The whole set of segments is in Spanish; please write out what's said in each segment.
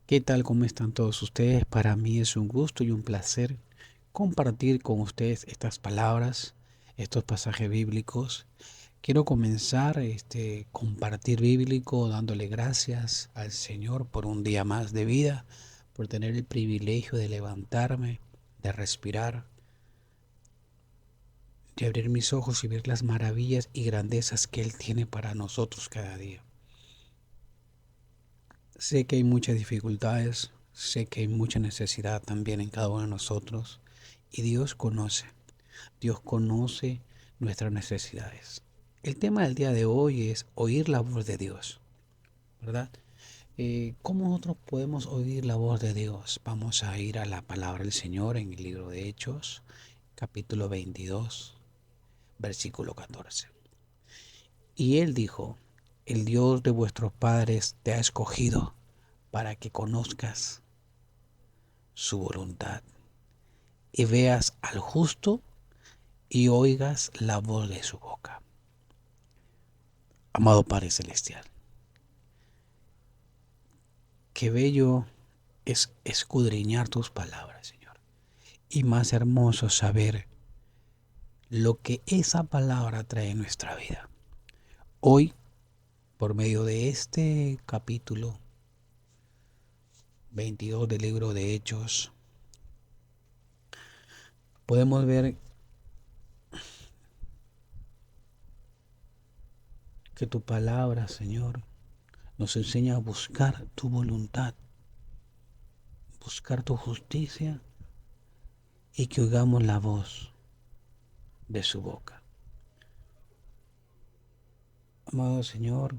¿Qué tal? ¿Cómo están todos ustedes? Para mí es un gusto y un placer compartir con ustedes estas palabras, estos pasajes bíblicos. Quiero comenzar este compartir bíblico dándole gracias al Señor por un día más de vida, por tener el privilegio de levantarme, de respirar, de abrir mis ojos y ver las maravillas y grandezas que Él tiene para nosotros cada día. Sé que hay muchas dificultades, sé que hay mucha necesidad también en cada uno de nosotros y Dios conoce nuestras necesidades. El tema del día de hoy es oír la voz de Dios, ¿verdad? ¿Cómo nosotros podemos oír la voz de Dios? Vamos a ir a la palabra del Señor en el libro de Hechos, capítulo 22, versículo 14. Y Él dijo, el Dios de vuestros padres te ha escogido para que conozcas su voluntad y veas al justo y oigas la voz de su boca. Amado Padre Celestial, qué bello es escudriñar tus palabras, Señor. Y más hermoso saber lo que esa palabra trae en nuestra vida. Hoy, por medio de este capítulo 22 del libro de Hechos, podemos ver que tu palabra, Señor, nos enseña a buscar tu voluntad, buscar tu justicia y que oigamos la voz de su boca. Amado Señor,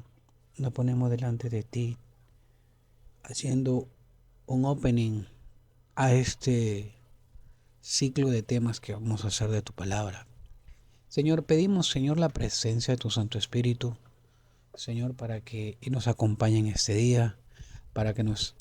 nos ponemos delante de ti haciendo un opening a este ciclo de temas que vamos a hacer de tu palabra. Señor, pedimos, Señor, la presencia de tu Santo Espíritu, Señor, para que nos acompañe en este día, para que nos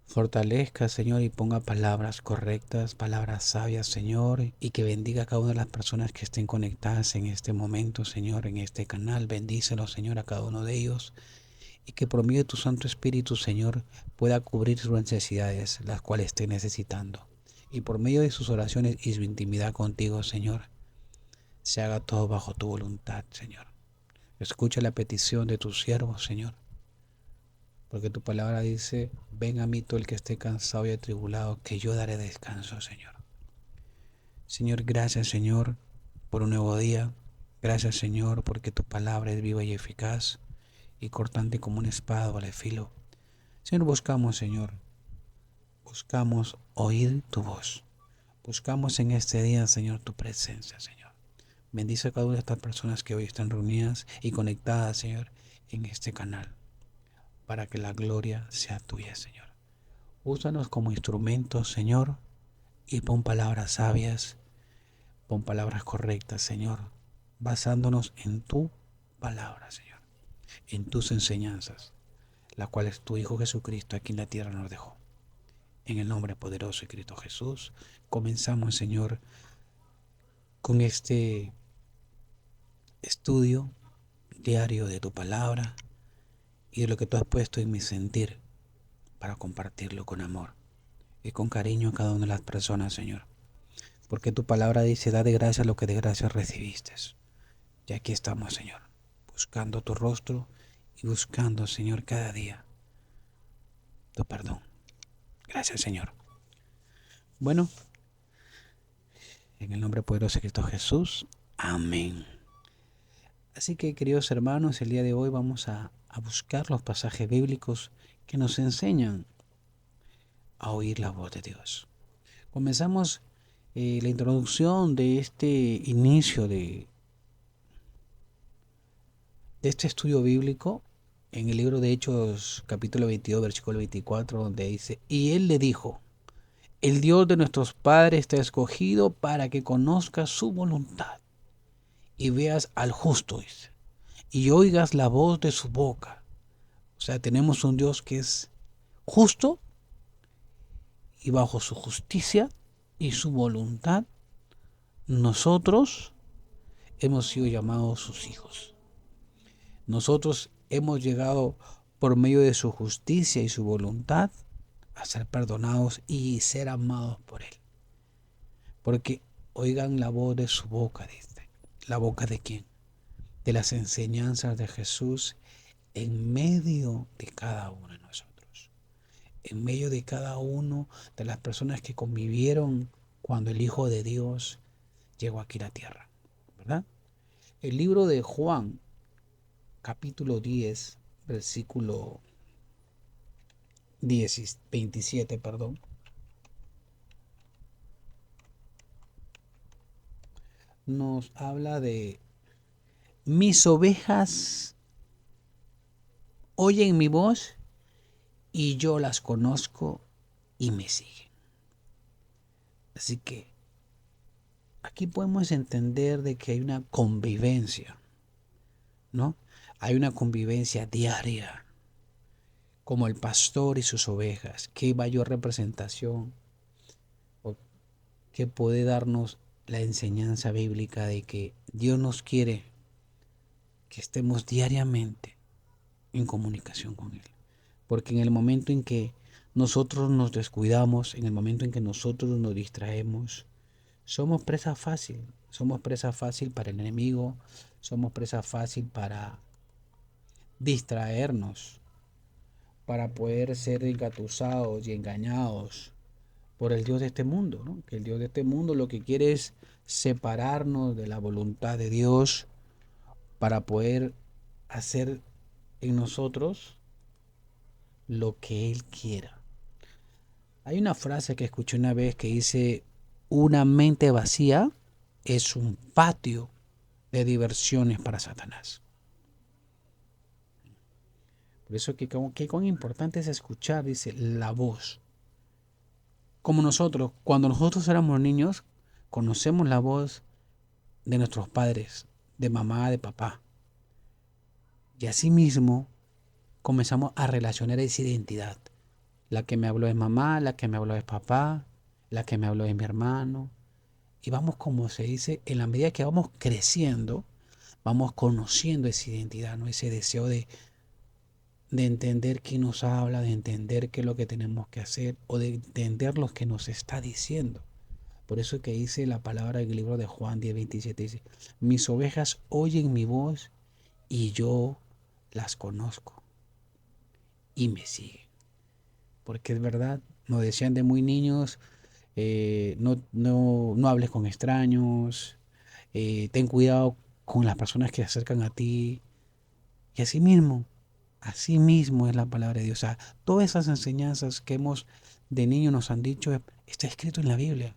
fortalezca, Señor, y ponga palabras correctas, palabras sabias, Señor, y que bendiga a cada una de las personas que estén conectadas en este momento, Señor, en este canal. Bendícelos, Señor, a cada uno de ellos, y que por medio de tu Santo Espíritu, Señor, pueda cubrir sus necesidades, las cuales esté necesitando. Y por medio de sus oraciones y su intimidad contigo, Señor, se haga todo bajo tu voluntad, Señor. Escucha la petición de tu siervo, Señor, porque tu palabra dice, ven a mí todo el que esté cansado y atribulado, que yo daré descanso, Señor. Señor, gracias, Señor, por un nuevo día. Gracias, Señor, porque tu palabra es viva y eficaz y cortante como una espada o de filo. Señor, buscamos oír tu voz. Buscamos en este día, Señor, tu presencia, Señor. Bendice a cada una de estas personas que hoy están reunidas y conectadas, Señor, en este canal, para que la gloria sea tuya, Señor. Úsanos como instrumentos, Señor, y pon palabras sabias, pon palabras correctas, Señor, basándonos en tu palabra, Señor, en tus enseñanzas, las cuales tu Hijo Jesucristo aquí en la tierra nos dejó. En el nombre poderoso de Cristo Jesús, comenzamos, Señor, con este estudio diario de tu palabra y de lo que tú has puesto en mi sentir para compartirlo con amor y con cariño a cada una de las personas, Señor. Porque tu palabra dice, da de gracia lo que de gracia recibiste. Y aquí estamos, Señor, buscando tu rostro y buscando, Señor, cada día tu perdón. Gracias, Señor. Bueno, en el nombre poderoso de Cristo Jesús. Amén. Así que, queridos hermanos, el día de hoy vamos a buscar los pasajes bíblicos que nos enseñan a oír la voz de Dios. Comenzamos la introducción de este inicio de este estudio bíblico en el libro de Hechos, capítulo 22, versículo 24, donde dice, y él le dijo, el Dios de nuestros padres te ha escogido para que conozcas su voluntad y veas al justo, dice, y oigas la voz de su boca. O sea, tenemos un Dios que es justo y bajo su justicia y su voluntad, nosotros hemos sido llamados sus hijos. Nosotros hemos llegado por medio de su justicia y su voluntad, a ser perdonados y ser amados por Él. Porque oigan la voz de su boca, dice. ¿La boca de quién? De las enseñanzas de Jesús en medio de cada uno de nosotros. En medio de cada uno de las personas que convivieron cuando el Hijo de Dios llegó aquí a la tierra. ¿Verdad? El libro de Juan, capítulo 10, versículo 27, perdón. Nos habla de: mis ovejas oyen mi voz y yo las conozco y me siguen. Así que aquí podemos entender de que hay una convivencia, ¿no? Hay una convivencia diaria, como el pastor y sus ovejas. Qué mayor representación o qué puede darnos la enseñanza bíblica de que Dios nos quiere que estemos diariamente en comunicación con Él. Porque en el momento en que nosotros nos descuidamos, en el momento en que nosotros nos distraemos, somos presa fácil. Somos presa fácil para el enemigo, somos presa fácil para distraernos, para poder ser engatusados y engañados por el Dios de este mundo, ¿no? Que el Dios de este mundo lo que quiere es separarnos de la voluntad de Dios para poder hacer en nosotros lo que Él quiera. Hay una frase que escuché una vez que dice: una mente vacía es un patio de diversiones para Satanás. Por eso que cuán importante es escuchar, dice, la voz. Como nosotros, cuando nosotros éramos niños, conocemos la voz de nuestros padres, de mamá, de papá. Y así mismo comenzamos a relacionar esa identidad. La que me habló es mamá, la que me habló es papá, la que me habló es mi hermano. Y vamos, como se dice, en la medida que vamos creciendo, vamos conociendo esa identidad, ¿no? Ese deseo de entender quién nos habla, de entender qué es lo que tenemos que hacer o de entender lo que nos está diciendo. Por eso es que dice la palabra del libro de Juan 10:27, dice: mis ovejas oyen mi voz y yo las conozco y me siguen. Porque es verdad, nos decían de muy niños, no hables con extraños, ten cuidado con las personas que se acercan a ti. Y así mismo es la palabra de Dios. O sea, todas esas enseñanzas que de niño nos han dicho, está escrito en la Biblia.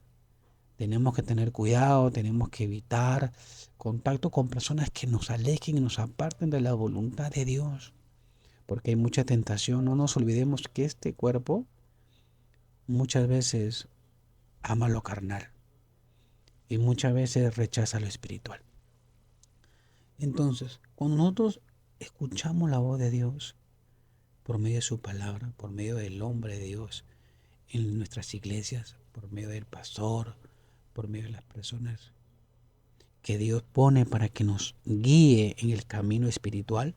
Tenemos que tener cuidado, tenemos que evitar contacto con personas que nos alejen y nos aparten de la voluntad de Dios. Porque hay mucha tentación. No nos olvidemos que este cuerpo muchas veces ama lo carnal y muchas veces rechaza lo espiritual. Entonces, cuando nosotros escuchamos la voz de Dios por medio de su palabra, por medio del hombre de Dios en nuestras iglesias, por medio del pastor, por medio de las personas que Dios pone para que nos guíe en el camino espiritual,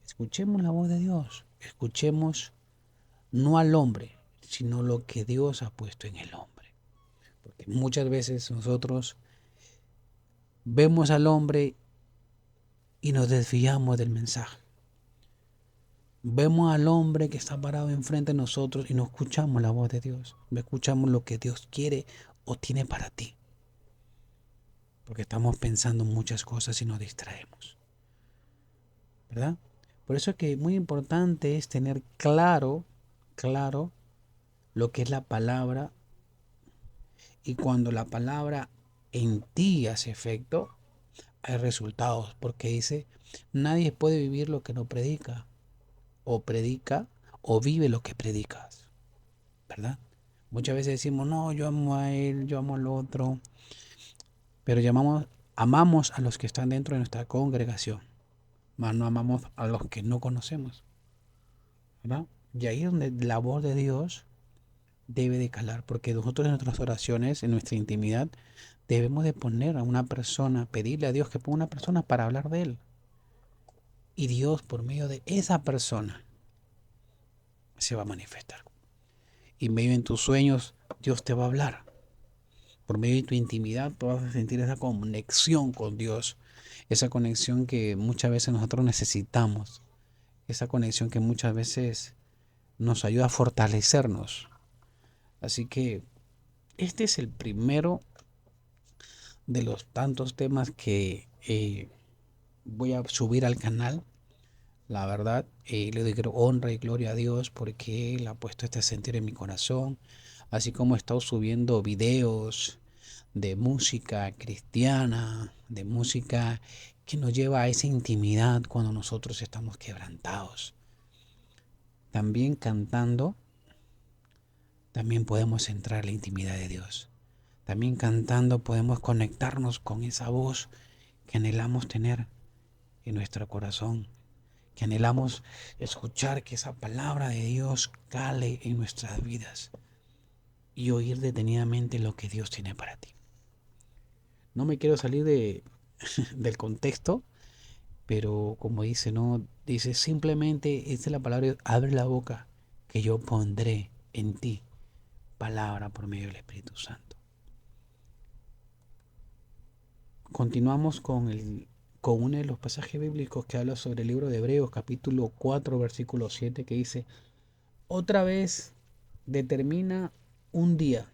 escuchemos la voz de Dios, escuchemos no al hombre, sino lo que Dios ha puesto en el hombre. Porque muchas veces nosotros vemos al hombre y nos desviamos del mensaje. Vemos al hombre que está parado enfrente de nosotros y no escuchamos la voz de Dios. No escuchamos lo que Dios quiere o tiene para ti. Porque estamos pensando en muchas cosas y nos distraemos. ¿Verdad? Por eso es que muy importante es tener claro lo que es la palabra. Y cuando la palabra en ti hace efecto, hay resultados. Porque dice, nadie puede vivir lo que no predica. O predica o vive lo que predicas. ¿Verdad? Muchas veces decimos, no, yo amo a él, yo amo al otro. Pero amamos a los que están dentro de nuestra congregación. Mas no amamos a los que no conocemos. ¿Verdad? Y ahí es donde la voz de Dios debe de calar. Porque nosotros en nuestras oraciones, en nuestra intimidad, debemos de poner a una persona, pedirle a Dios que ponga una persona para hablar de Él. Y Dios, por medio de esa persona, se va a manifestar. Y en medio de tus sueños, Dios te va a hablar. Por medio de tu intimidad, tú vas a sentir esa conexión con Dios. Esa conexión que muchas veces nosotros necesitamos. Esa conexión que muchas veces nos ayuda a fortalecernos. Así que este es el primero de los tantos temas que voy a subir al canal. La verdad, le doy honra y gloria a Dios porque Él ha puesto este sentir en mi corazón. Así como he estado subiendo videos de música cristiana, de música que nos lleva a esa intimidad cuando nosotros estamos quebrantados. También cantando, también podemos entrar a la intimidad de Dios. También cantando podemos conectarnos con esa voz que anhelamos tener en nuestro corazón, que anhelamos escuchar que esa palabra de Dios cale en nuestras vidas y oír detenidamente lo que Dios tiene para ti. No me quiero salir del contexto, pero como dice, no, dice simplemente, esta es la palabra, abre la boca que yo pondré en ti palabra por medio del Espíritu Santo. Continuamos con uno de los pasajes bíblicos que habla sobre el libro de Hebreos, capítulo 4, versículo 7, que dice, otra vez determina un día,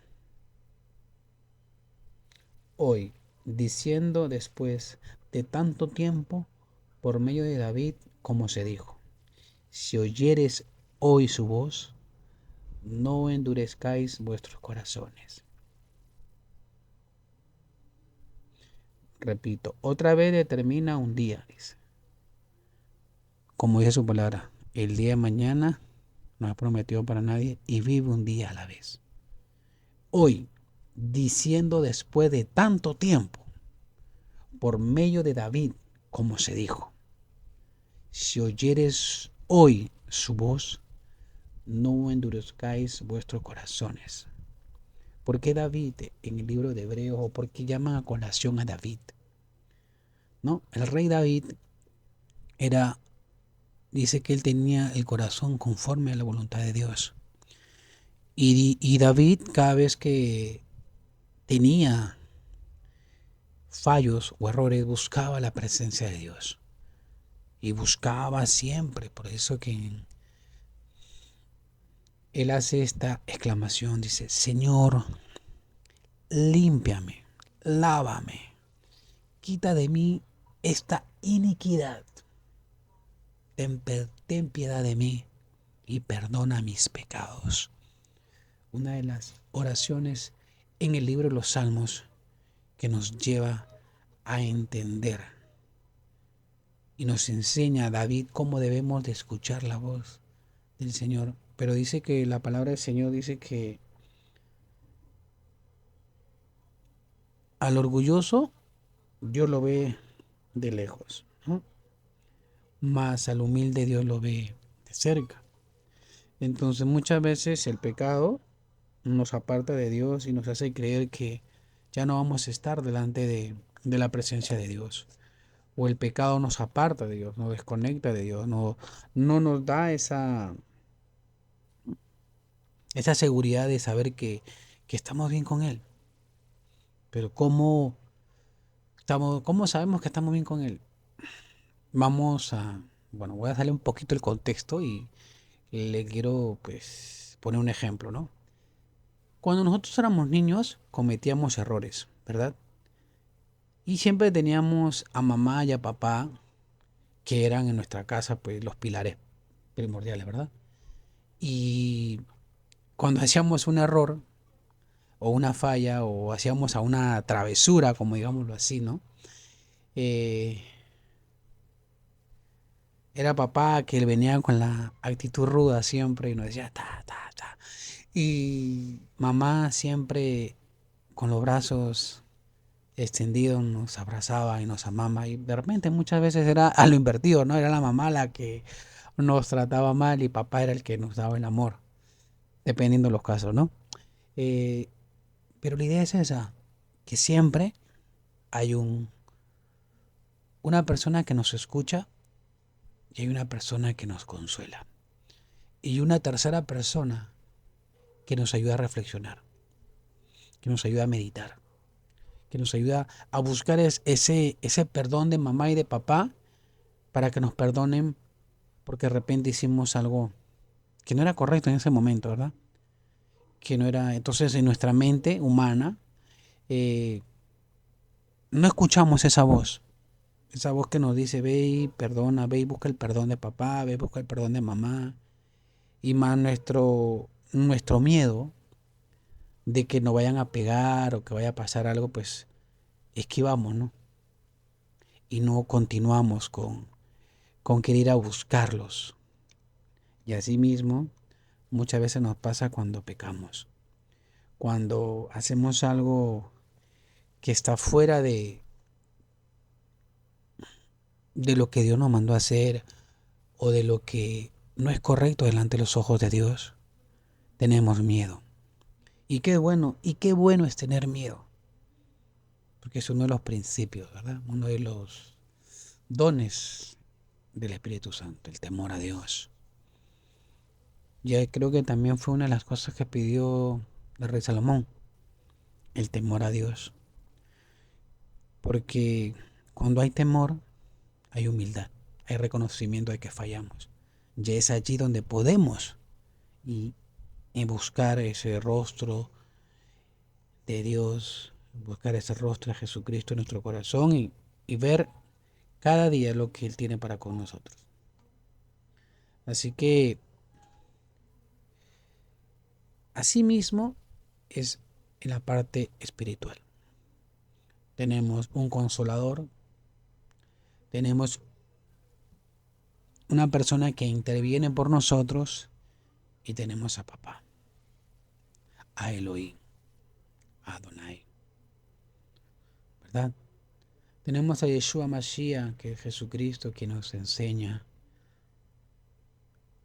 hoy, diciendo después de tanto tiempo, por medio de David, como se dijo, si oyeres hoy su voz, no endurezcáis vuestros corazones. Repito, otra vez determina un día, dice. Como dice su palabra, el día de mañana no ha prometido para nadie y vive un día a la vez. Hoy, diciendo después de tanto tiempo, por medio de David, como se dijo, si oyeres hoy su voz, no endurezcáis vuestros corazones. ¿Por qué David en el libro de Hebreos o por qué llaman a colación a David? ¿No? El rey David dice que él tenía el corazón conforme a la voluntad de Dios. Y David, cada vez que tenía fallos o errores, buscaba la presencia de Dios. Y buscaba siempre. Por eso que él hace esta exclamación, dice, Señor, límpiame, lávame, quita de mí esta iniquidad. Ten piedad de mí y perdona mis pecados. Una de las oraciones en el libro de los Salmos que nos lleva a entender y nos enseña a David cómo debemos de escuchar la voz del Señor. Pero dice que la palabra del Señor dice que al orgulloso Dios lo ve de lejos, ¿no? Mas al humilde Dios lo ve de cerca. Entonces muchas veces el pecado nos aparta de Dios y nos hace creer que ya no vamos a estar delante de la presencia de Dios. O el pecado nos aparta de Dios, nos desconecta de Dios, no nos da esa seguridad de saber que estamos bien con Él. Pero ¿cómo sabemos que estamos bien con Él? Voy a darle un poquito el contexto y le quiero pues poner un ejemplo, ¿no? Cuando nosotros éramos niños cometíamos errores, ¿verdad? Y siempre teníamos a mamá y a papá que eran en nuestra casa pues los pilares primordiales, ¿verdad? Y cuando hacíamos un error o una falla o hacíamos a una travesura, como digámoslo así, ¿no? Era papá que venía con la actitud ruda siempre y nos decía ta, ta, ta. Y mamá siempre con los brazos extendidos nos abrazaba y nos amaba. Y de repente muchas veces era a lo invertido, ¿no? Era la mamá la que nos trataba mal y papá era el que nos daba el amor, dependiendo de los casos, ¿no? Pero la idea es esa, que siempre hay una persona que nos escucha y hay una persona que nos consuela. y una tercera persona que nos ayuda a reflexionar, que nos ayuda a meditar, que nos ayuda a buscar ese perdón de mamá y de papá para que nos perdonen porque de repente hicimos algo que no era correcto en ese momento, ¿verdad? Que no era, entonces en nuestra mente humana eh, no escuchamos esa voz que nos dice, ve y perdona, ve y busca el perdón de papá, ve y busca el perdón de mamá, y más nuestro miedo de que nos vayan a pegar o que vaya a pasar algo, pues esquivamos, ¿no? Y no continuamos con querer ir a buscarlos. Y así mismo muchas veces nos pasa cuando pecamos, cuando hacemos algo que está fuera de lo que Dios nos mandó a hacer o de lo que no es correcto delante de los ojos de Dios, tenemos miedo. Y qué bueno es tener miedo, porque es uno de los principios, ¿verdad? Uno de los dones del Espíritu Santo, el temor a Dios. Ya creo que también fue una de las cosas que pidió el rey Salomón, el temor a Dios. Porque cuando hay temor, hay humildad, hay reconocimiento de que fallamos. Ya es allí donde podemos y buscar ese rostro de Dios, buscar ese rostro de Jesucristo en nuestro corazón y ver cada día lo que Él tiene para con nosotros. Así que, asimismo, es en la parte espiritual. Tenemos un consolador, tenemos una persona que interviene por nosotros y tenemos a papá, a Elohim, a Adonai, ¿verdad? Tenemos a Yeshua Mashiach, que es Jesucristo, que nos enseña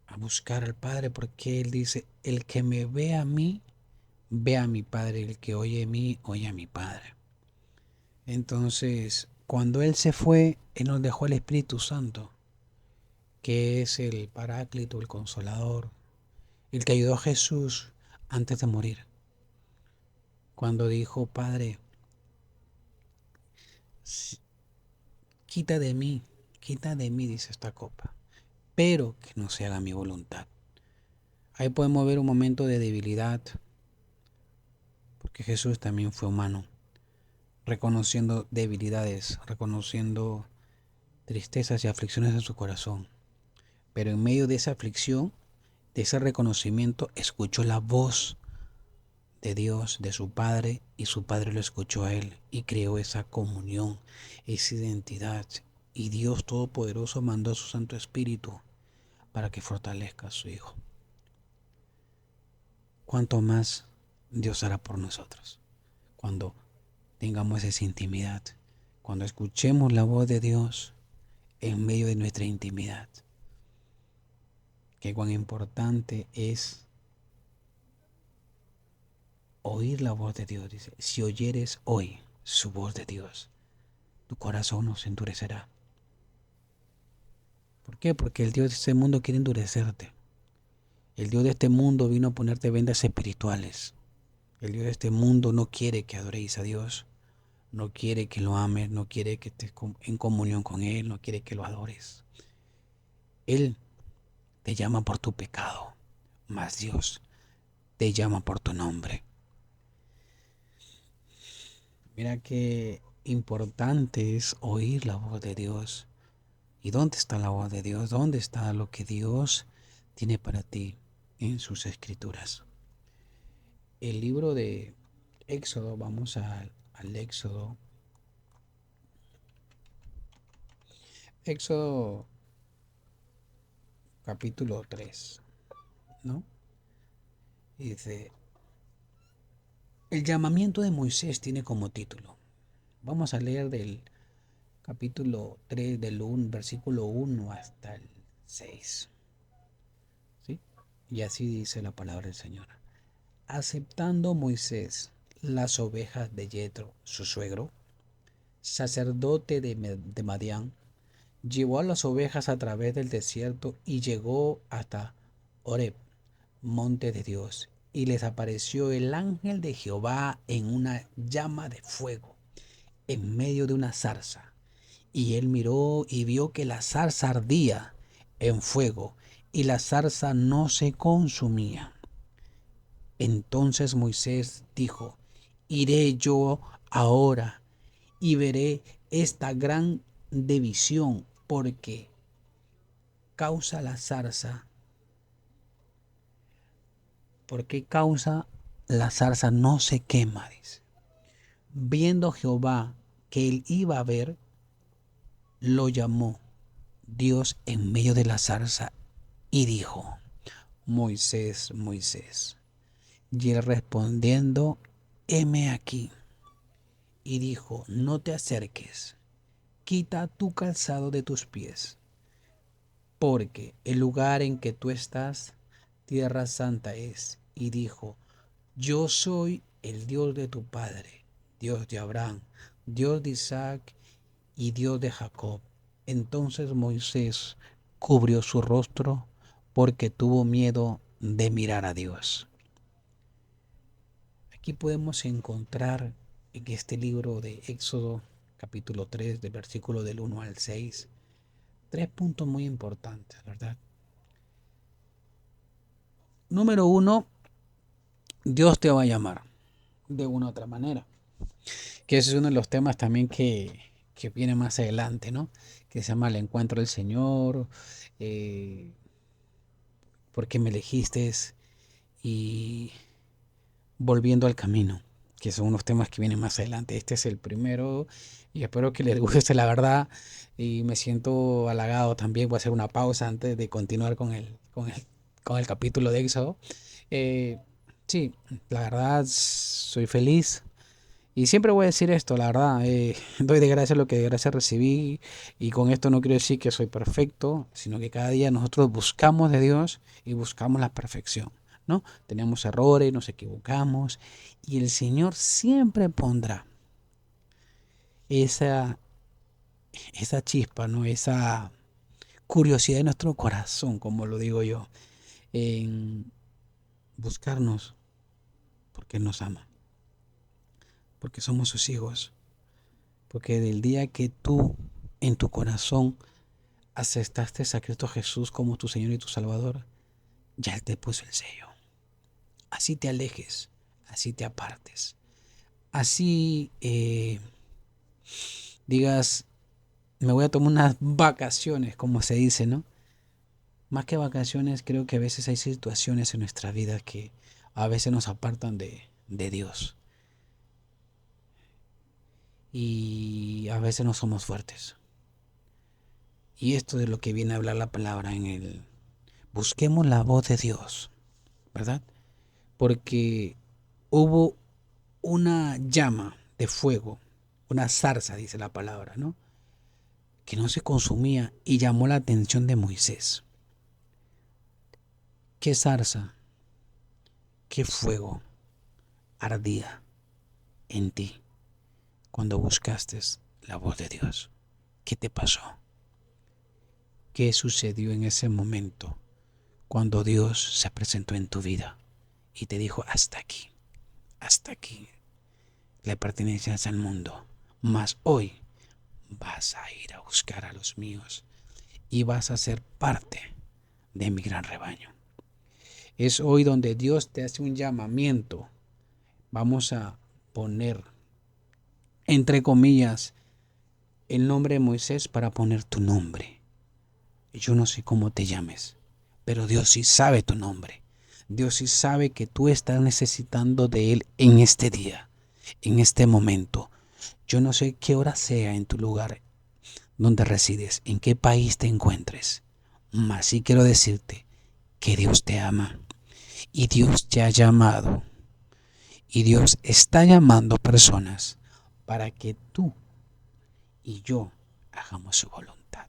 a buscar al Padre, porque Él dice, el que me ve a mí, ve a mi Padre, el que oye a mí, oye a mi Padre. Entonces, cuando Él se fue, Él nos dejó el Espíritu Santo, que es el Paráclito, el Consolador, el que ayudó a Jesús antes de morir. Cuando dijo, Padre, quita de mí, dice esta copa, pero que no se haga mi voluntad. Ahí podemos ver un momento de debilidad, porque Jesús también fue humano, reconociendo debilidades, reconociendo tristezas y aflicciones en su corazón. Pero en medio de esa aflicción, de ese reconocimiento, escuchó la voz de Dios, de su Padre, y su Padre lo escuchó a él y creó esa comunión, esa identidad. Y Dios Todopoderoso mandó a su Santo Espíritu para que fortalezca a su Hijo. ¿Cuánto más Dios hará por nosotros cuando tengamos esa intimidad, cuando escuchemos la voz de Dios en medio de nuestra intimidad? Que cuán importante es oír la voz de Dios. Dice, si oyeres hoy su voz de Dios, tu corazón no se endurecerá. ¿Por qué? Porque el Dios de este mundo quiere endurecerte. El Dios de este mundo vino a ponerte vendas espirituales. El Dios de este mundo no quiere que adoréis a Dios. No quiere que lo ames, no quiere que estés en comunión con Él, no quiere que lo adores. Él te llama por tu pecado, mas Dios te llama por tu nombre. Mira qué importante es oír la voz de Dios. ¿Y dónde está la voz de Dios? ¿Dónde está lo que Dios tiene para ti en sus escrituras? El libro de Éxodo, vamos al Éxodo. Éxodo capítulo 3, ¿no? Y dice, el llamamiento de Moisés tiene como título. Vamos a leer del capítulo 3, versículo 1 hasta el 6. ¿Sí? Y así dice la palabra del Señor. Aceptando Moisés las ovejas de Yetro, su suegro, sacerdote de Madián, llevó a las ovejas a través del desierto y llegó hasta Horeb, monte de Dios, y les apareció el ángel de Jehová en una llama de fuego, en medio de una zarza. Y él miró y vio que la zarza ardía en fuego, y la zarza no se consumía. Entonces Moisés dijo: Iré yo ahora y veré esta gran división, porque causa la zarza, porque causa la zarza no se quema, dice. Viendo Jehová que él iba a ver, lo llamó Dios en medio de la zarza y dijo: Moisés, Moisés. Y él respondiendo: heme aquí. Y dijo: no te acerques, quita tu calzado de tus pies, porque el lugar en que tú estás, tierra santa es. Y dijo: yo soy el Dios de tu padre, Dios de Abraham, Dios de Isaac y Dios de Jacob. Entonces Moisés cubrió su rostro porque tuvo miedo de mirar a Dios. Aquí podemos encontrar en este libro de Éxodo, capítulo 3, del versículo del 1 al 6, tres puntos muy importantes, ¿verdad? Número uno, Dios te va a llamar de una u otra manera, que ese es uno de los temas también que viene más adelante, ¿no? Que se llama el encuentro del Señor, eh, por qué me elegiste, y volviendo al camino, que son unos temas que vienen más adelante. Este es el primero y espero que les guste, la verdad, y me siento halagado también. Voy a hacer una pausa antes de continuar con el capítulo de Éxodo. Eh, sí, la verdad soy feliz. Y siempre voy a decir esto, la verdad, doy de gracia lo que de gracia recibí, y con esto no quiero decir que soy perfecto, sino que cada día nosotros buscamos de Dios y buscamos la perfección, ¿no? Tenemos errores, nos equivocamos, y el Señor siempre pondrá esa, esa chispa, ¿no? Esa curiosidad en nuestro corazón, como lo digo yo, en buscarnos porque Él nos ama, porque somos sus hijos, porque del día que tú en tu corazón aceptaste a Cristo Jesús como tu Señor y tu Salvador, ya Él te puso el sello. Así te alejes, así te apartes, así digas, me voy a tomar unas vacaciones, como se dice, ¿no? Más que vacaciones, creo que a veces hay situaciones en nuestra vida que a veces nos apartan de Dios. Y a veces no somos fuertes. Y esto es lo que viene a hablar la palabra en el... Busquemos la voz de Dios, ¿verdad? Porque hubo una llama de fuego, una zarza, dice la palabra, ¿no? Que no se consumía y llamó la atención de Moisés. ¿Qué zarza, qué fuego ardía en ti cuando buscaste la voz de Dios? ¿Qué te pasó? ¿Qué sucedió en ese momento cuando Dios se presentó en tu vida y te dijo: hasta aquí le perteneces al mundo, mas hoy vas a ir a buscar a los míos y vas a ser parte de mi gran rebaño? Es hoy donde Dios te hace un llamamiento. Vamos a poner, entre comillas, el nombre de Moisés para poner tu nombre. Yo no sé cómo te llames, pero Dios sí sabe tu nombre. Dios sí sabe que tú estás necesitando de Él en este día, en este momento. Yo no sé qué hora sea en tu lugar donde resides, en qué país te encuentres, mas sí quiero decirte que Dios te ama y Dios te ha llamado y Dios está llamando personas para que tú y yo hagamos su voluntad,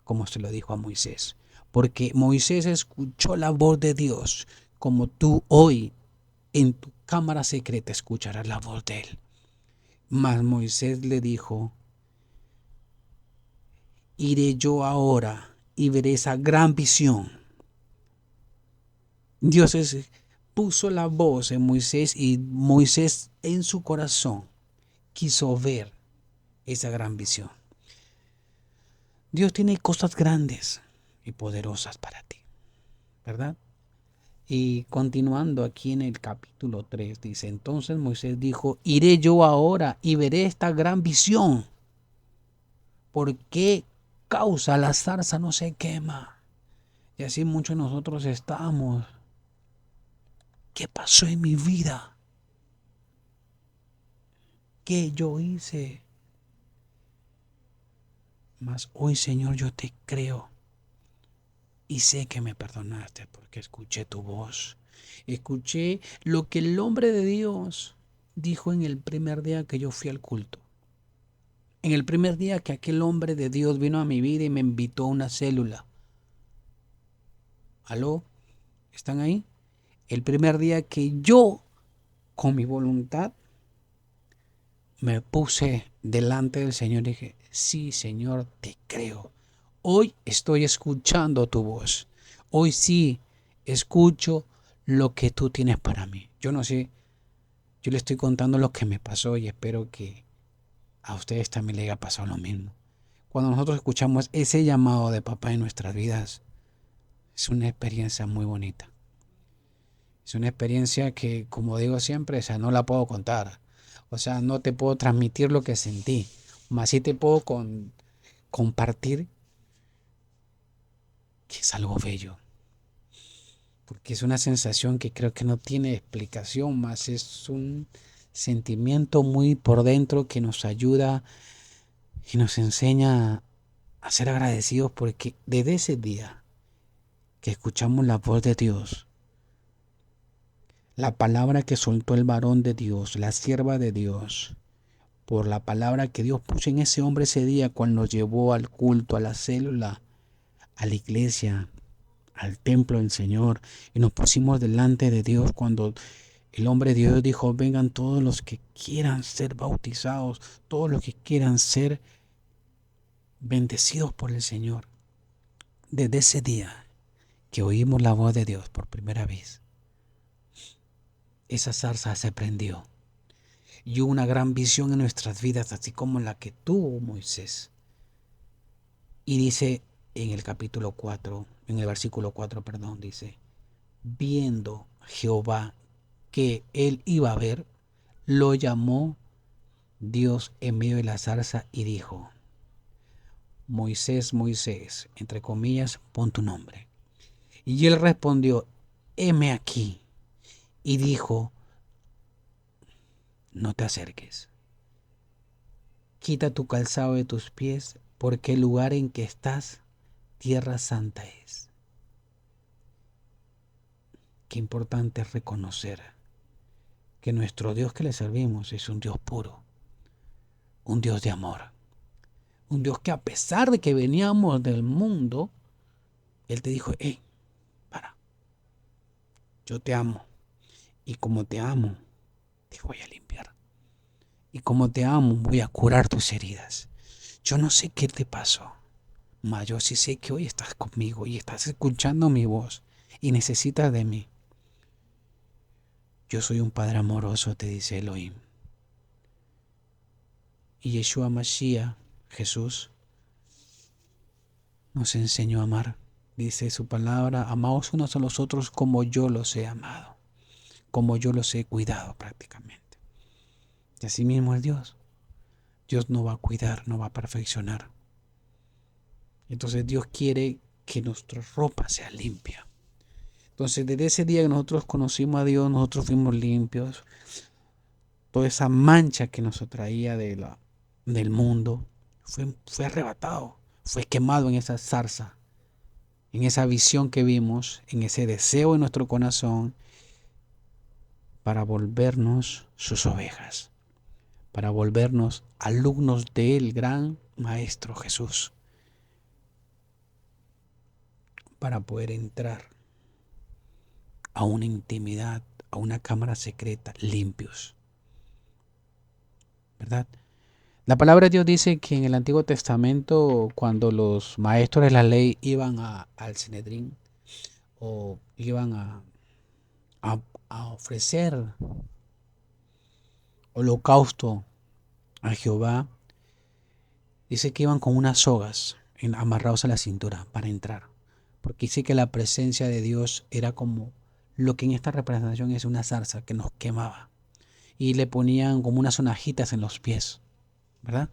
como se lo dijo a Moisés. Porque Moisés escuchó la voz de Dios, como tú hoy en tu cámara secreta escucharás la voz de Él. Mas Moisés le dijo: iré yo ahora y veré esa gran visión, Puso la voz en Moisés y Moisés en su corazón quiso ver esa gran visión. Dios tiene cosas grandes y poderosas para ti, ¿verdad? Y continuando aquí en el capítulo 3 dice, entonces Moisés dijo, iré yo ahora y veré esta gran visión. ¿Por qué causa la zarza no se quema? Y así muchos de nosotros estamos. ¿Qué pasó en mi vida? ¿Qué yo hice? Mas hoy, Señor, yo te creo y sé que me perdonaste porque escuché tu voz. Escuché lo que el hombre de Dios dijo en el primer día que yo fui al culto. En el primer día que aquel hombre de Dios vino a mi vida y me invitó a una célula. ¿Aló? ¿Están ahí? El primer día que yo, con mi voluntad, me puse delante del Señor y dije, sí, Señor, te creo. Hoy estoy escuchando tu voz. Hoy sí escucho lo que tú tienes para mí. Yo no sé, yo le estoy contando lo que me pasó y espero que a ustedes también les haya pasado lo mismo. Cuando nosotros escuchamos ese llamado de papá en nuestras vidas, es una experiencia muy bonita. Es una experiencia que, como digo siempre, o sea, no la puedo contar. O sea, no te puedo transmitir lo que sentí, más sí te puedo compartir que es algo bello. Porque es una sensación que creo que no tiene explicación, más es un sentimiento muy por dentro que nos ayuda y nos enseña a ser agradecidos porque desde ese día que escuchamos la voz de Dios, la palabra que soltó el varón de Dios, la sierva de Dios, por la palabra que Dios puso en ese hombre ese día cuando nos llevó al culto, a la célula, a la iglesia, al templo del Señor, y nos pusimos delante de Dios cuando el hombre de Dios dijo, vengan todos los que quieran ser bautizados, todos los que quieran ser bendecidos por el Señor. Desde ese día que oímos la voz de Dios por primera vez, esa zarza se prendió y hubo una gran visión en nuestras vidas, así como la que tuvo Moisés. Y dice en el capítulo 4, en el versículo 4, perdón, dice, viendo Jehová que él iba a ver, lo llamó Dios en medio de la zarza y dijo, Moisés, Moisés, entre comillas, pon tu nombre. Y él respondió, heme aquí. Y dijo, no te acerques. Quita tu calzado de tus pies, porque el lugar en que estás, tierra santa es. Qué importante es reconocer que nuestro Dios que le servimos es un Dios puro, un Dios de amor, un Dios que a pesar de que veníamos del mundo, Él te dijo, hey, para, yo te amo. Y como te amo, te voy a limpiar. Y como te amo, voy a curar tus heridas. Yo no sé qué te pasó, mas yo sí sé que hoy estás conmigo y estás escuchando mi voz y necesitas de mí. Yo soy un Padre amoroso, te dice Elohim. Y Yeshua Mashiach, Jesús, nos enseñó a amar. Dice su palabra, amaos unos a los otros como yo los he amado, como yo los he cuidado prácticamente. Y así mismo es Dios. Dios no va a cuidar, no va a perfeccionar. Entonces Dios quiere que nuestra ropa sea limpia. Entonces desde ese día que nosotros conocimos a Dios, nosotros fuimos limpios. Toda esa mancha que nos traía del mundo fue arrebatado, fue quemado en esa zarza, en esa visión que vimos, en ese deseo en nuestro corazón para volvernos sus ovejas, para volvernos alumnos del gran Maestro Jesús, para poder entrar a una intimidad, a una cámara secreta, limpios, ¿verdad? La palabra de Dios dice que en el Antiguo Testamento, cuando los maestros de la ley iban al Sanedrín o iban a, a ofrecer holocausto a Jehová, dice que iban con unas sogas amarrados a la cintura para entrar. Porque dice que la presencia de Dios era como lo que en esta representación es una zarza que nos quemaba. Y le ponían como unas sonajitas en los pies, ¿verdad?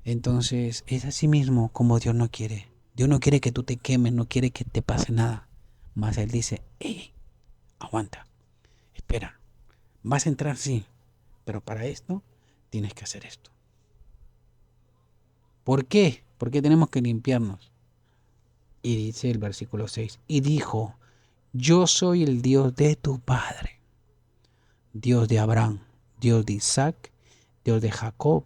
Entonces es así mismo como Dios no quiere. Dios no quiere que tú te quemes, no quiere que te pase nada. Mas Él dice, hey, aguanta, espera, vas a entrar sí, pero para esto tienes que hacer esto. ¿Por qué? Porque tenemos que limpiarnos. Y dice el versículo 6, y dijo, yo soy el Dios de tu padre, Dios de Abraham, Dios de Isaac, Dios de Jacob.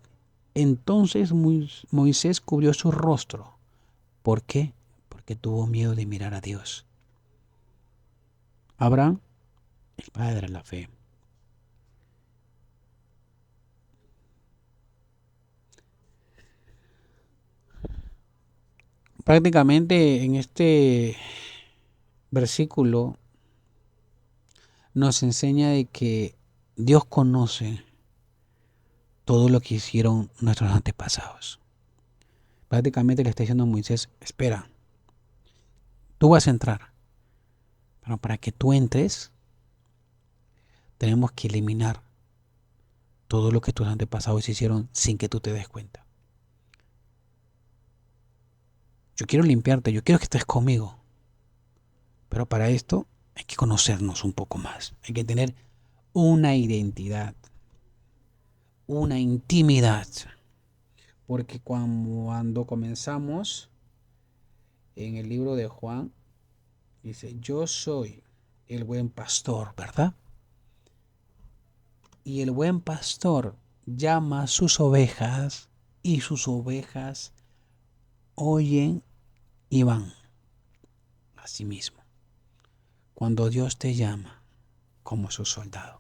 Entonces Moisés cubrió su rostro. ¿Por qué? Porque tuvo miedo de mirar a Dios. Abraham, el padre de la fe. Prácticamente en este versículo nos enseña de que Dios conoce todo lo que hicieron nuestros antepasados. Prácticamente le está diciendo a Moisés, espera, tú vas a entrar, pero para que tú entres, tenemos que eliminar todo lo que tus antepasados hicieron sin que tú te des cuenta. Yo quiero limpiarte, yo quiero que estés conmigo, pero para esto hay que conocernos un poco más, hay que tener una identidad, una intimidad, porque cuando comenzamos en el libro de Juan, dice, yo soy el buen pastor, ¿verdad? Y el buen pastor llama a sus ovejas y sus ovejas oyen y van a sí mismo. Cuando Dios te llama como su soldado,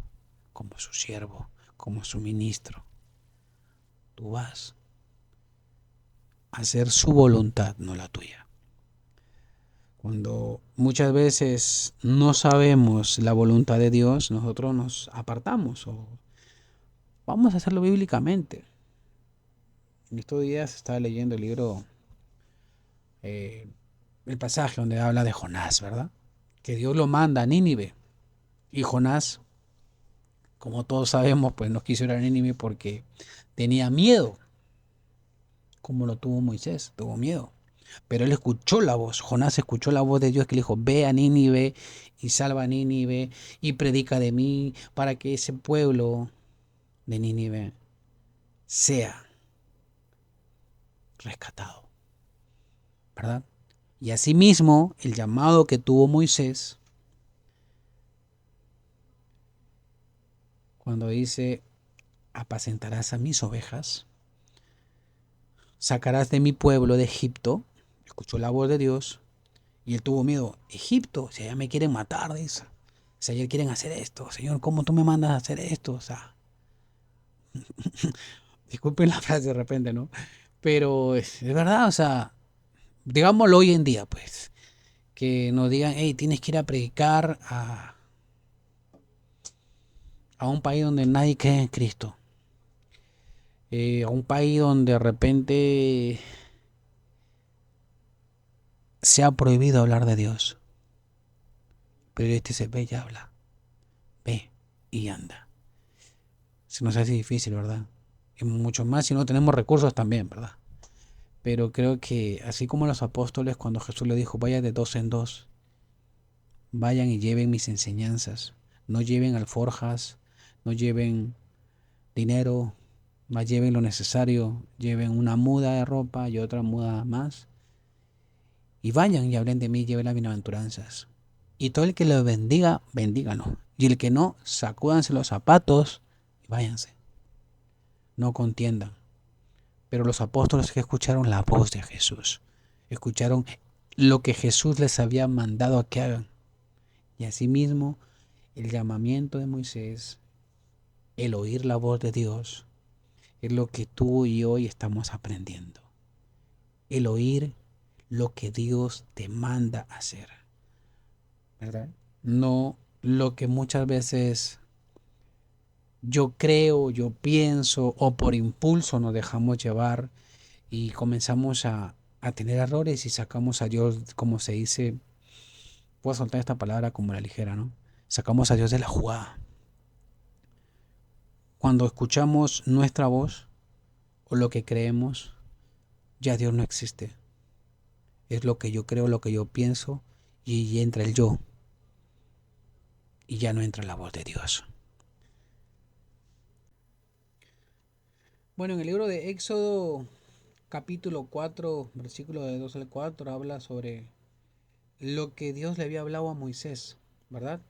como su siervo, como su ministro, tú vas a hacer su voluntad, no la tuya. Cuando muchas veces no sabemos la voluntad de Dios, nosotros nos apartamos o vamos a hacerlo bíblicamente. En estos días estaba leyendo el libro, el pasaje donde habla de Jonás, ¿verdad? Que Dios lo manda a Nínive. Y Jonás, como todos sabemos, pues no quiso ir a Nínive porque tenía miedo, como lo tuvo Moisés, tuvo miedo. Pero él escuchó la voz, Jonás escuchó la voz de Dios que le dijo, ve a Nínive y salva a Nínive y predica de mí para que ese pueblo de Nínive sea rescatado, ¿verdad? Y asimismo, el llamado que tuvo Moisés, cuando dice, apacentarás a mis ovejas, sacarás de mi pueblo de Egipto, escuchó la voz de Dios, y él tuvo miedo, Egipto, si allá me quieren matar, dice, si allá quieren hacer esto, Señor, ¿cómo tú me mandas a hacer esto? O sea, disculpen la frase de repente, ¿no? Pero es verdad, o sea, digámoslo hoy en día, pues, que nos digan, hey, tienes que ir a predicar a un país donde nadie cree en Cristo, a un país donde de repente se ha prohibido hablar de Dios. Pero este se ve y habla, ve y anda. Se nos hace difícil, ¿verdad? Y mucho más si no tenemos recursos también, ¿verdad? Pero creo que así como los apóstoles cuando Jesús le dijo, vaya de dos en dos, vayan y lleven mis enseñanzas, no lleven alforjas, no lleven dinero, más lleven lo necesario, lleven una muda de ropa y otra muda más, y vayan y hablen de mí, lleven las bienaventuranzas. Y todo el que los bendiga, bendíganlo. Y el que no, sacúdanse los zapatos y váyanse. No contiendan. Pero los apóstoles que escucharon la voz de Jesús, escucharon lo que Jesús les había mandado a que hagan. Y asimismo, el llamamiento de Moisés, el oír la voz de Dios, es lo que tú y hoy estamos aprendiendo. El oír lo que Dios te manda hacer, ¿verdad? No lo que muchas veces yo creo, yo pienso o por impulso nos dejamos llevar y comenzamos a tener errores y sacamos a Dios, como se dice, puedo soltar esta palabra como la ligera, ¿no? Sacamos a Dios de la jugada. Cuando escuchamos nuestra voz o lo que creemos, ya Dios no existe. Es lo que yo creo, lo que yo pienso y entra el yo y ya no entra la voz de Dios. Bueno, en el libro de Éxodo capítulo 4, versículo de 2 al 4, habla sobre lo que Dios le había hablado a Moisés, ¿verdad?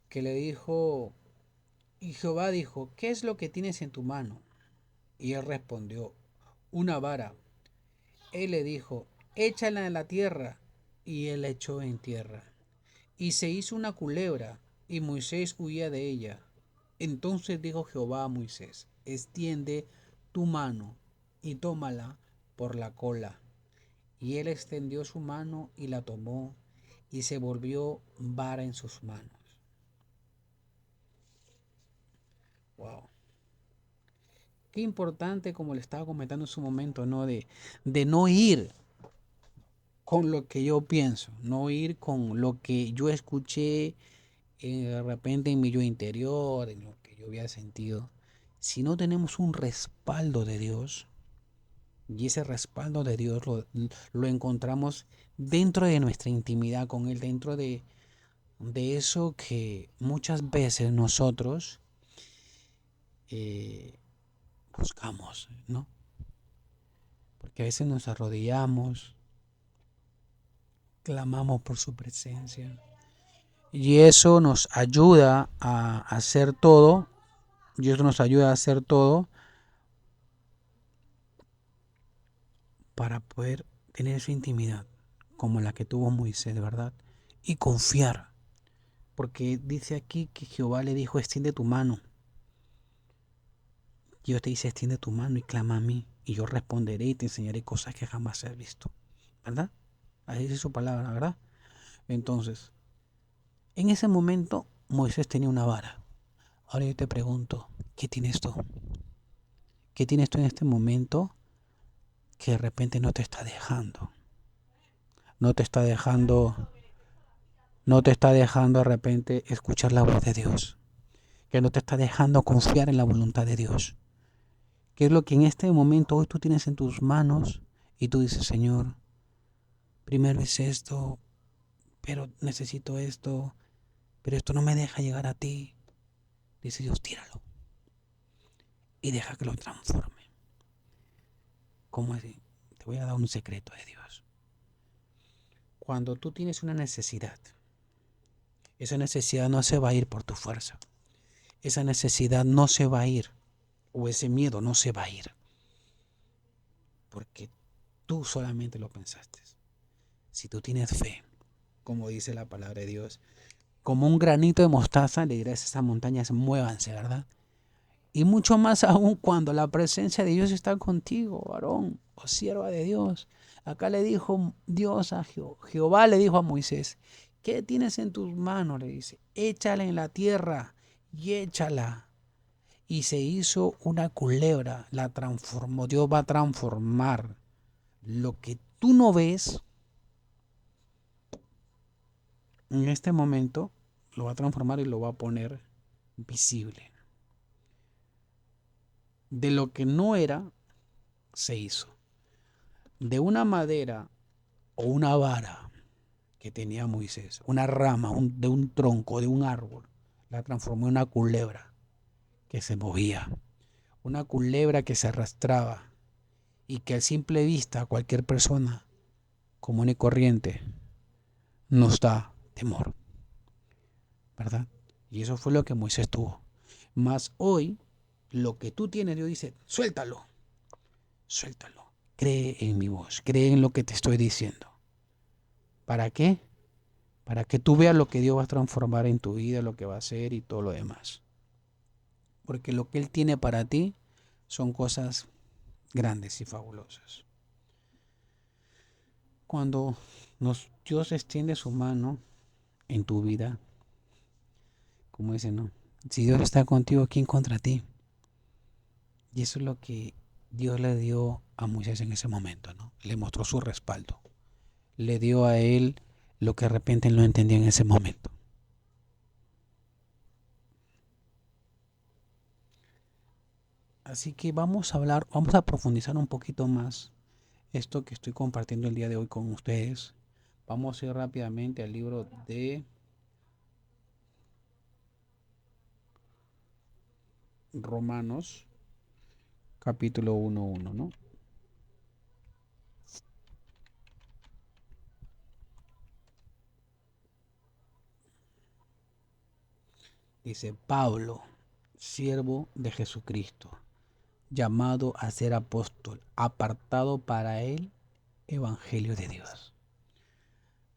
Que le dijo, y Jehová dijo, ¿qué es lo que tienes en tu mano? Y él respondió, una vara. Él le dijo, échala en la tierra. Y él la echó en tierra. Y se hizo una culebra, y Moisés huía de ella. Entonces dijo Jehová a Moisés, extiende tu mano y tómala por la cola. Y él extendió su mano y la tomó, y se volvió vara en sus manos. Wow. Qué importante, como le estaba comentando en su momento, ¿no? De no ir con lo que yo pienso, no ir con lo que yo escuché de repente en mi yo interior, en lo que yo había sentido. Si no tenemos un respaldo de Dios, y ese respaldo de Dios lo encontramos dentro de nuestra intimidad con Él, dentro de eso que muchas veces nosotros eh, buscamos, ¿no? Porque a veces nos arrodillamos, clamamos por su presencia. Y eso nos ayuda a hacer todo, y eso nos ayuda a hacer todo para poder tener esa intimidad como la que tuvo Moisés, ¿verdad? Y confiar, porque dice aquí que Jehová le dijo, extiende tu mano. Dios te dice, extiende tu mano y clama a mí, y yo responderé y te enseñaré cosas que jamás has visto, ¿verdad? Ahí dice su palabra, ¿verdad? Entonces, en ese momento Moisés tenía una vara. Ahora yo te pregunto, ¿qué tienes tú? ¿Qué tienes tú en este momento que de repente no te está dejando? No te está dejando, no te está dejando de repente escuchar la voz de Dios, que no te está dejando confiar en la voluntad de Dios. ¿Qué es lo que en este momento hoy tú tienes en tus manos y tú dices, Señor, primero es esto, pero necesito esto, pero esto no me deja llegar a ti? Dice Dios, tíralo y deja que lo transforme. ¿Cómo es? Te voy a dar un secreto de Dios. Cuando tú tienes una necesidad, esa necesidad no se va a ir por tu fuerza. Esa necesidad no se va a ir, o ese miedo no se va a ir, porque tú solamente lo pensaste. Si tú tienes fe, como dice la palabra de Dios, como un granito de mostaza, le dirás a esas montañas, muévanse, ¿verdad? Y mucho más aún cuando la presencia de Dios está contigo, varón o sierva de Dios. Acá le dijo Dios a Jehová le dijo a Moisés, ¿qué tienes en tus manos? Le dice, échala en la tierra y échala. Y se hizo una culebra, la transformó. Dios va a transformar lo que tú no ves en este momento, lo va a transformar y lo va a poner visible. De lo que no era, se hizo. De una madera o una vara que tenía Moisés, una rama de un tronco, de un árbol, la transformó en una culebra que se movía, una culebra que se arrastraba y que a simple vista a cualquier persona común y corriente nos da temor, ¿verdad? Y eso fue lo que Moisés tuvo. Mas hoy, lo que tú tienes, Dios dice, suéltalo, suéltalo. Cree en mi voz, cree en lo que te estoy diciendo. ¿Para qué? Para que tú veas lo que Dios va a transformar en tu vida, lo que va a hacer y todo lo demás. Porque lo que Él tiene para ti son cosas grandes y fabulosas. Cuando Dios extiende su mano en tu vida. Como dicen, ¿no? Si Dios está contigo, ¿quién contra ti? Y eso es lo que Dios le dio a Moisés en ese momento, ¿no? Le mostró su respaldo. Le dio a él lo que de repente él no entendía en ese momento. Así que vamos a profundizar un poquito más esto que estoy compartiendo el día de hoy con ustedes. Vamos a ir rápidamente al libro de Romanos, capítulo 1:1, ¿no? Dice: Pablo, siervo de Jesucristo, llamado a ser apóstol, apartado para el evangelio de Dios.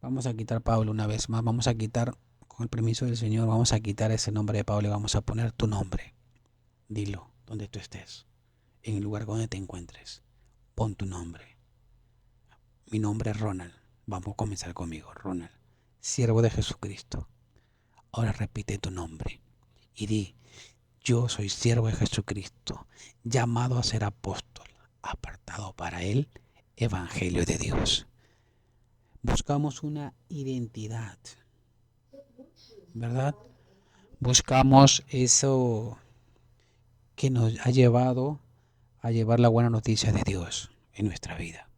Vamos a quitar Pablo una vez más, vamos a quitar, con el permiso del Señor, vamos a quitar ese nombre de Pablo y vamos a poner tu nombre. Dilo donde tú estés, en el lugar donde te encuentres. Pon tu nombre. Mi nombre es Ronald. Vamos a comenzar conmigo, Ronald, siervo de Jesucristo. Ahora repite tu nombre y di: yo soy siervo de Jesucristo, llamado a ser apóstol, apartado para el evangelio de Dios. Buscamos una identidad, ¿verdad? Buscamos eso que nos ha llevado a llevar la buena noticia de Dios en nuestra vida.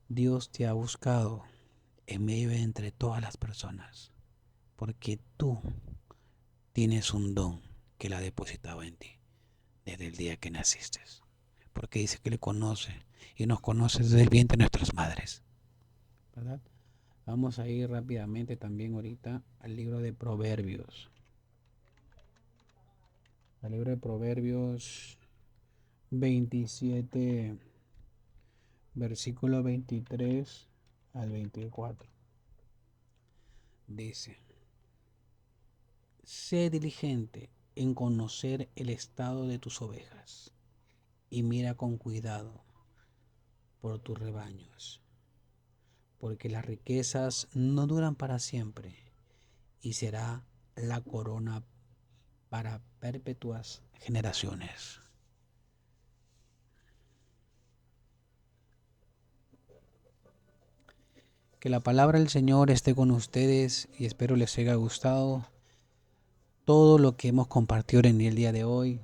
Dios te ha buscado en medio de entre todas las personas, porque tú tienes un don que Él ha depositado en ti desde el día que naciste. Porque dice que le conoce y nos conoce desde el vientre de nuestras madres, ¿verdad? Vamos a ir rápidamente también ahorita al libro de Proverbios. Al libro de Proverbios 27, versículo 23 al 24. Dice: sé diligente en conocer el estado de tus ovejas y mira con cuidado por tus rebaños, porque las riquezas no duran para siempre y será la corona para perpetuas generaciones. Que la palabra del Señor esté con ustedes y espero les haya gustado todo lo que hemos compartido en el día de hoy.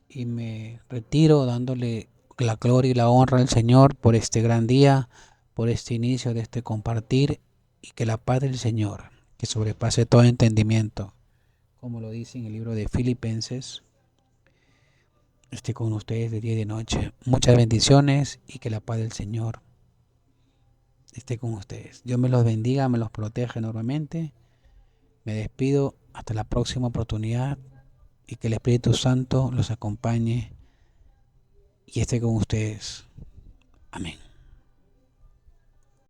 Y me retiro dándole la gloria y la honra al Señor por este gran día, por este inicio de este compartir, y que la paz del Señor, que sobrepase todo entendimiento, como lo dice en el libro de Filipenses, esté con ustedes de día y de noche. Muchas bendiciones y que la paz del Señor esté con ustedes. Dios me los bendiga, me los proteja enormemente. Me despido hasta la próxima oportunidad y que el Espíritu Santo los acompañe y esté con ustedes. Amén.